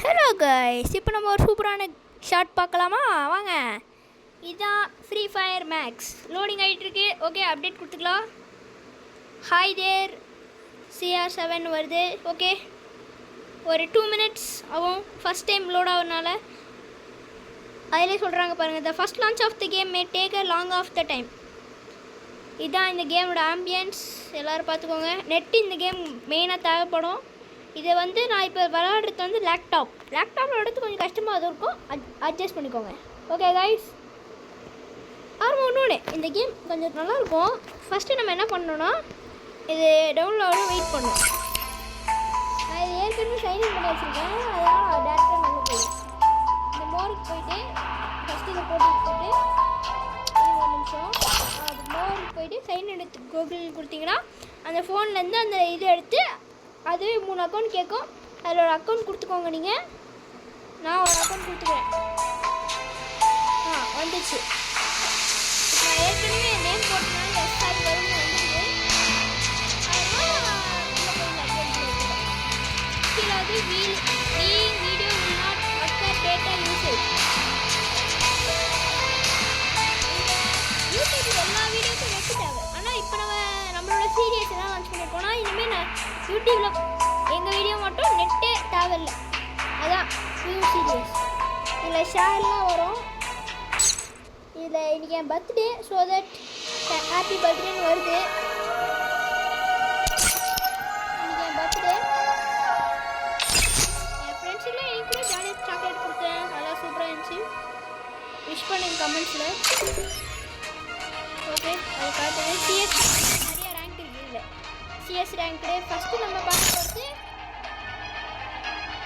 Hello guys, இப்போ நம்ம ஒரு சூப்பரான ஷாட் பார்க்கலாமா? வாங்க. இதுதான் ஃப்ரீ ஃபயர் மேக்ஸ் லோடிங் ஆகிட்டுருக்கு. ஓகே, அப்டேட் கொடுத்துக்கலாம். ஹாய் தேர், CR7 வருது. ஓகே, ஒரு 2 மினிட்ஸ் ஆகும். ஃபஸ்ட் டைம் லோட் ஆகுறதுனால அதிலே சொல்கிறாங்க பாருங்கள், the first launch of the game may take a long of the time. இதுதான் இந்த கேமோட ஆம்பியன்ஸ். எல்லோரும் பார்த்துக்கோங்க. நெட்டு இந்த கேம் மெயினாக தேவைப்படும். இதை வந்து நான் இப்போ விளையாடுறது வந்து லேப்டாப்பில் எடுத்து கொஞ்சம் கஷ்டமாக இருக்கும். அட்ஜஸ்ட் பண்ணிக்கோங்க. ஓகே கைஸ், இன்னொன்று இந்த கேம் கொஞ்சம் நல்லாயிருக்கும். ஃபஸ்ட்டு நம்ம என்ன பண்ணணும்னா, இது டவுன்லோடு வெயிட் பண்ணணும். நான் இது ஏற்கனவே சைன்இன் பண்ணி வச்சுருக்கேன், அதனால் டேரெக்டாக நல்லா போயிடும். இந்த மோருக்கு போயிட்டு ஃபஸ்ட்டு இதை போட்டு ஒரு நிமிஷம், அது மோருக்கு போயிட்டு சைன் எடுத்து கூகுள் கொடுத்தீங்கன்னா அந்த ஃபோன்லேருந்து அந்த இதை எடுத்து அதுவே 3 அக்கௌண்ட் கேட்கும். அதில் ஒரு அக்கௌண்ட் கொடுத்துக்கோங்க. நீங்கள், நான் ஒரு அக்கௌண்ட் கொடுத்துக்கிறேன். வந்துச்சு. நான் ஏற்கனவே நேம் போட்டனால எஸ்ஆர் வரும்னு வந்துடுது. அதனால் video will not occur data usage. YouTube எல்லா வீடியோஸும் வெட்டு தேவை. ஆனால் இப்போ நம்மளோட சீரியஸ் எல்லாம் லான்ச் பண்ணியிருக்கோம்னா இனிமேல் நான் யூடியூப்பில் எங்கள் வீடியோ மட்டும் நெட்டே தேவையில்லை. அதான் நியூ சீரியஸ். இதில் ஷேர்லாம் வரும். இதில் இன்றைக்கி என் பர்த்டே, ஸோ தட் ஹாப்பி பர்த்டேன்னு வருது. இன்றைக்கி என் பர்த்டே. என் ஃப்ரெண்ட்ஸுக்குலாம் எனக்குள்ளே ஜாலியாக சாக்லேட் கொடுத்தேன். நல்லா சூப்பராக இருந்துச்சு. விஷ் பண்ணுங்க கமெண்ட்ஸில். ஓகே, அது காட்டுது. சிஎஸ் நிறைய ரேங்க் இருக்குது. இல்லை, சிஎஸ் ரேங்க்கு ஃபஸ்ட்டு நம்ம பார்க்க போகிறது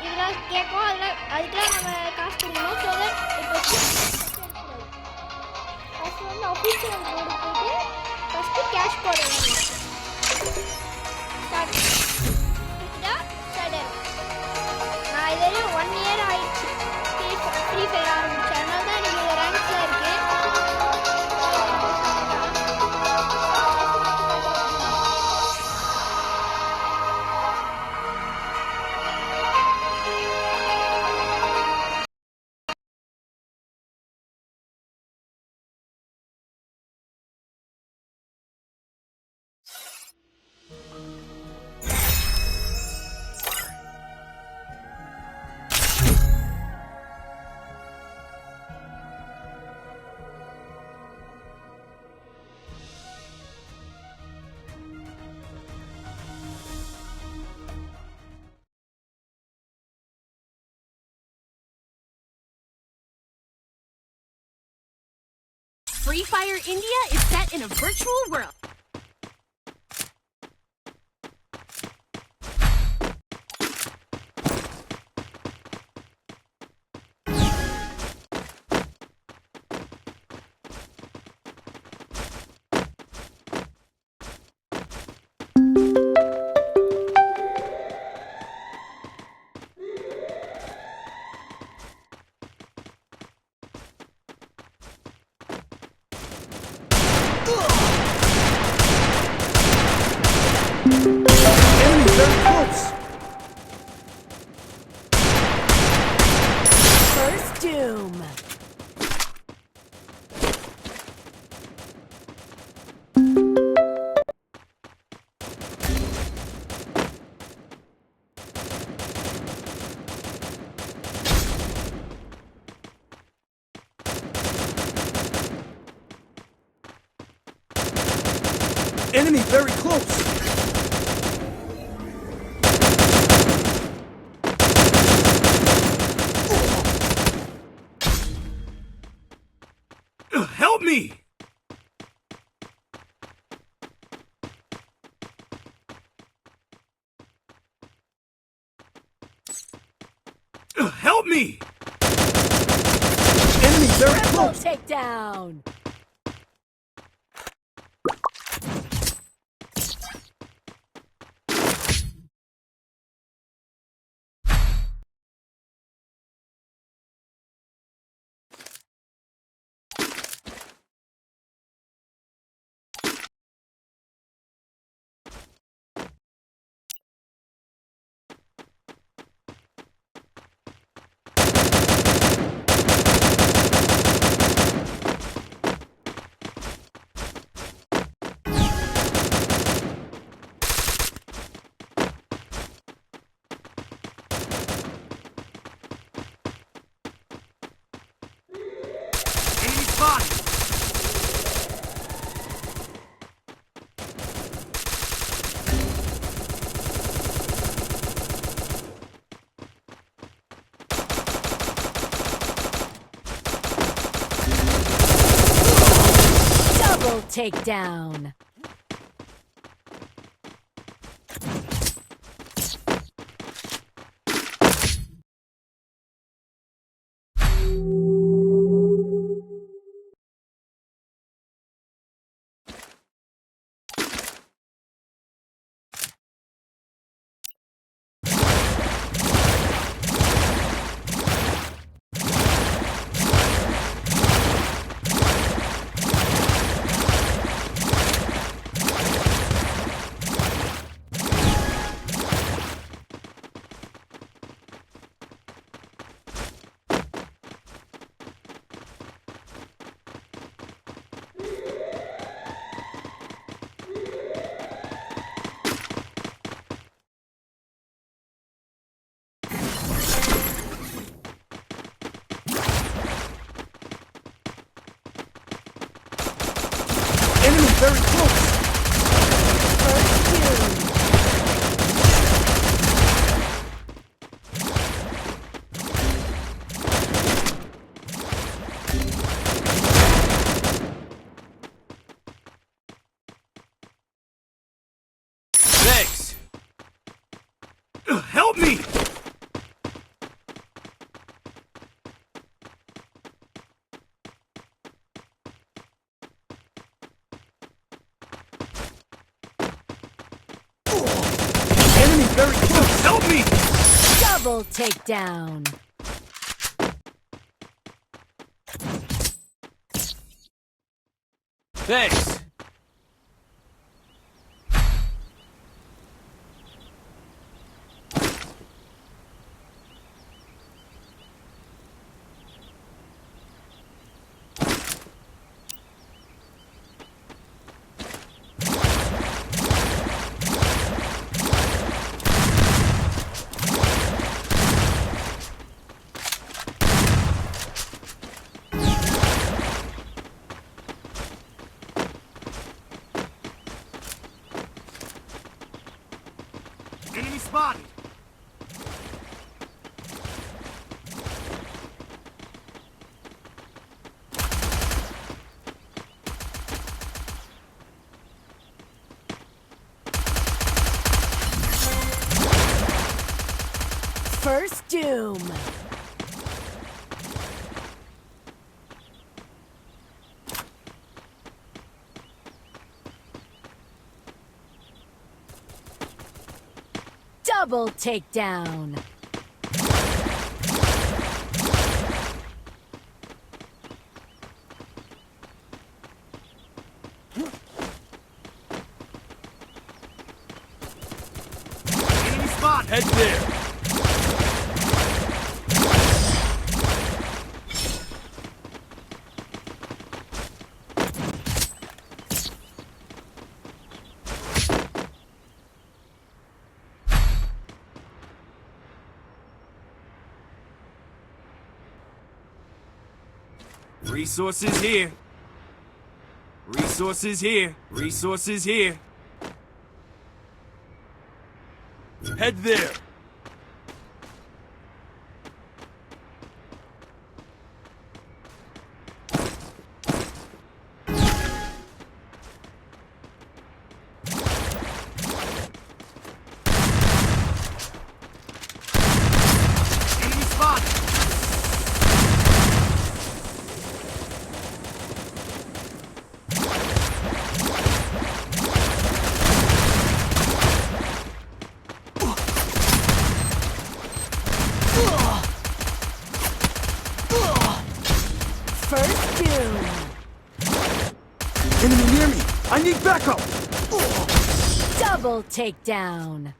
இதெல்லாம் கேட்கும். அதுக்கெலாம் நம்ம காசு கொடுக்கணும். ஸோ தட் இப்போ ஃபஸ்ட்டு வந்து அஃபிஷியல் மோடு போய்ட்டு ஃபஸ்ட்டு கேஷ் போடணும். ஸ்டார்ட் இதுதா சடன். நான் இதே 1 இயர் ஆயிடுச்சு ஃப்ரீ ஃபயர் ஆரம்பிச்சு. அதனால தான் எனக்கு இந்த ரேங்க்ஸில் இருக்குது. Free Fire India is set in a virtual world. Enemy very close. First doom. Enemy very close. Help me! Help me! Enemy very close. Takedown. takedown. Enemy very close. First doom. Thanks. Help me! Enemy very close. Help me! Double takedown. Thanks. Enemy spotted. First doom. Double takedown. Enemy spotted. Head there. Resources here. Resources here. Resources here. Head there. Enemy spotted. First doom. Enemy near me. I need backup. Double takedown.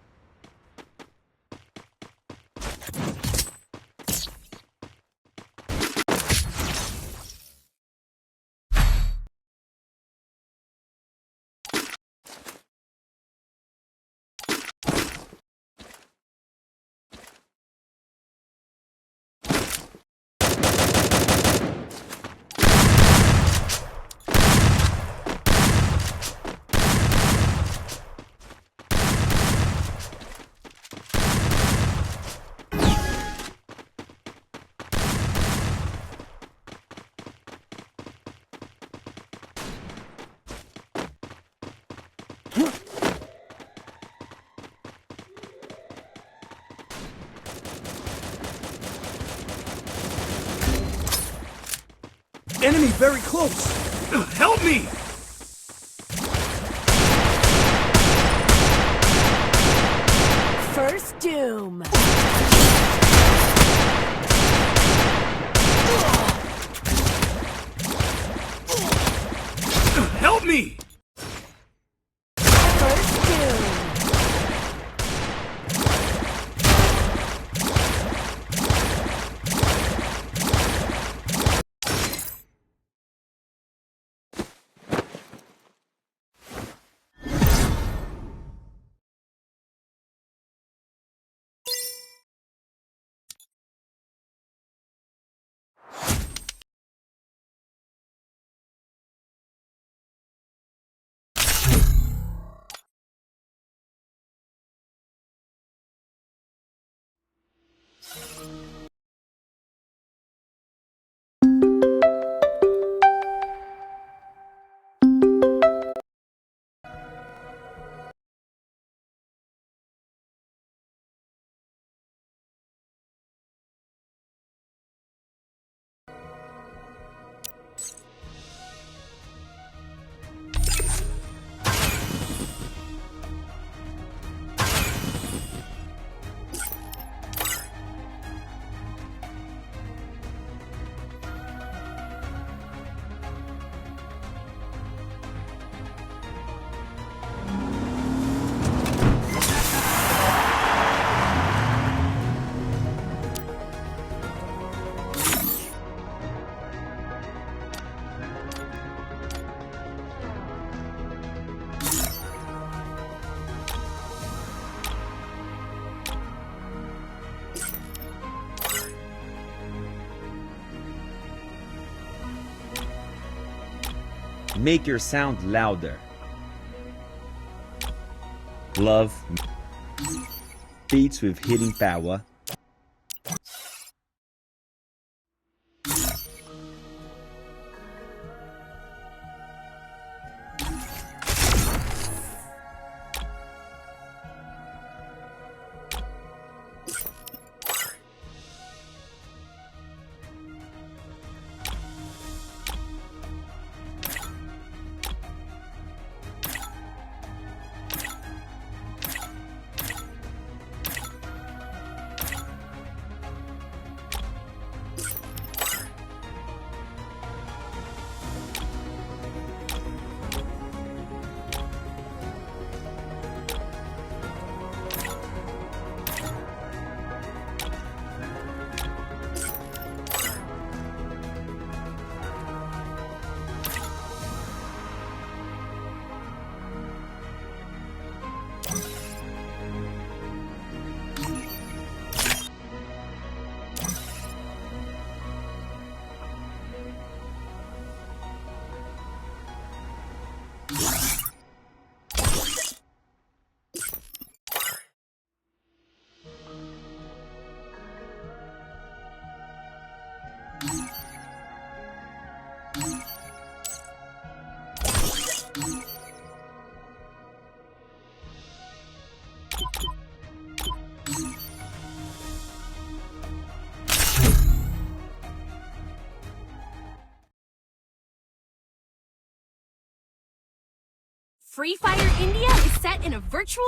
enemy very close. Help me! First doom. Help me! First doom. Make your sound louder. Glove beats with healing power. Free Fire India is set in a virtual